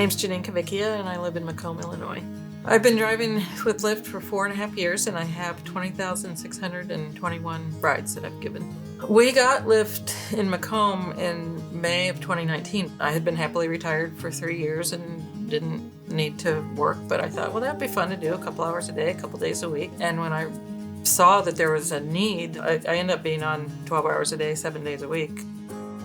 name's Janine Kavickia, and I live in Macomb, Illinois. I've been driving with Lyft for 4.5 years, and I have 20,621 rides that I've given. We got Lyft in Macomb in May of 2019. I had been happily retired for 3 years and didn't need to work, but I thought, well, that'd be fun to do a couple hours a day, a couple days a week. And when I saw that there was a need, I ended up being on 12 hours a day, 7 days a week.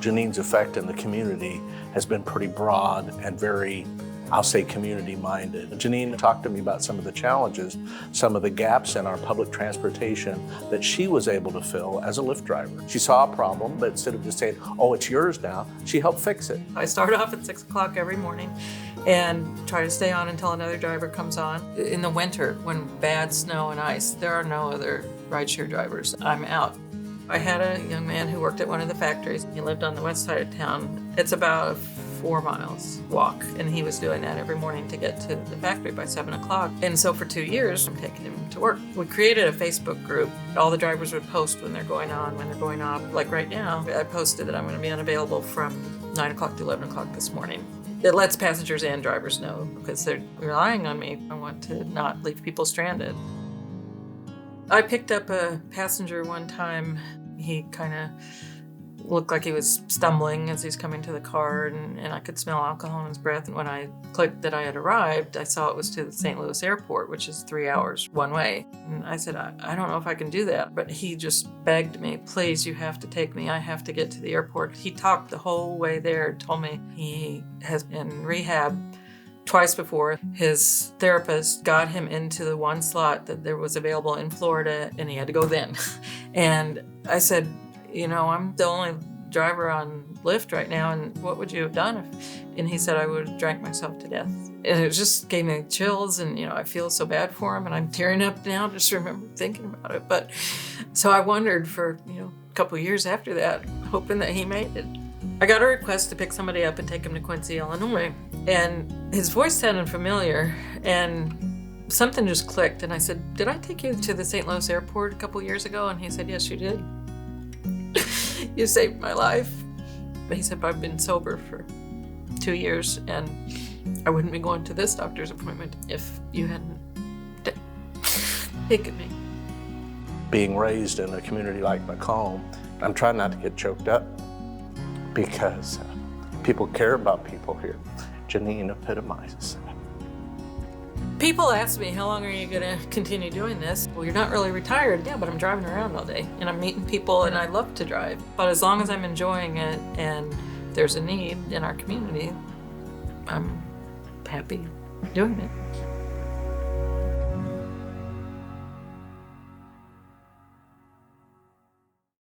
Janine's effect in the community has been pretty broad and very, I'll say, community-minded. Janine talked to me about some of the challenges, some of the gaps in our public transportation that she was able to fill as a Lyft driver. She saw a problem, but instead of just saying, oh, it's yours now, she helped fix it. I start off at 6 o'clock every morning and try to stay on until another driver comes on. In the winter, when bad snow and ice, there are no other rideshare drivers. I'm out. I had a young man who worked at one of the factories. He lived on the west side of town. It's about 4 miles walk, and he was doing that every morning to get to the factory by 7 o'clock. And so for 2 years, I'm taking him to work. We created a Facebook group. All the drivers would post when they're going on, when they're going off. Like right now, I posted that I'm going to be unavailable from 9 o'clock to 11 o'clock this morning. It lets passengers and drivers know because they're relying on me. I want to not leave people stranded. I picked up a passenger one time. He kind of looked like he was stumbling as he's coming to the car, and I could smell alcohol in his breath. And when I clicked that I had arrived, I saw it was to the St. Louis airport, which is 3 hours one way. And I said, I don't know if I can do that. But he just begged me, please, you have to take me. I have to get to the airport. He talked the whole way there, told me he has been in rehab twice before. His therapist got him into the one slot that there was available in Florida, and he had to go then. And I said, you know, I'm the only driver on Lyft right now, and what would you have done if? And he said, I would have drank myself to death. And it just gave me chills, and I feel so bad for him, and I'm tearing up now just remember thinking about it. But so I wondered for a couple of years after that, hoping that he made it. I got a request to pick somebody up and take him to Quincy, Illinois, and his voice sounded familiar, and something just clicked. And I said, did I take you to the St. Louis airport a couple of years ago? And he said, yes, you did. You saved my life. But he said, but I've been sober for 2 years, and I wouldn't be going to this doctor's appointment if you hadn't taken me. Being raised in a community like Macomb, I'm trying not to get choked up because people care about people here. Janine epitomizes that. People ask me, how long are you going to continue doing this? Well, you're not really retired. Yeah, but I'm driving around all day, and I'm meeting people, and I love to drive. But as long as I'm enjoying it and there's a need in our community, I'm happy doing it.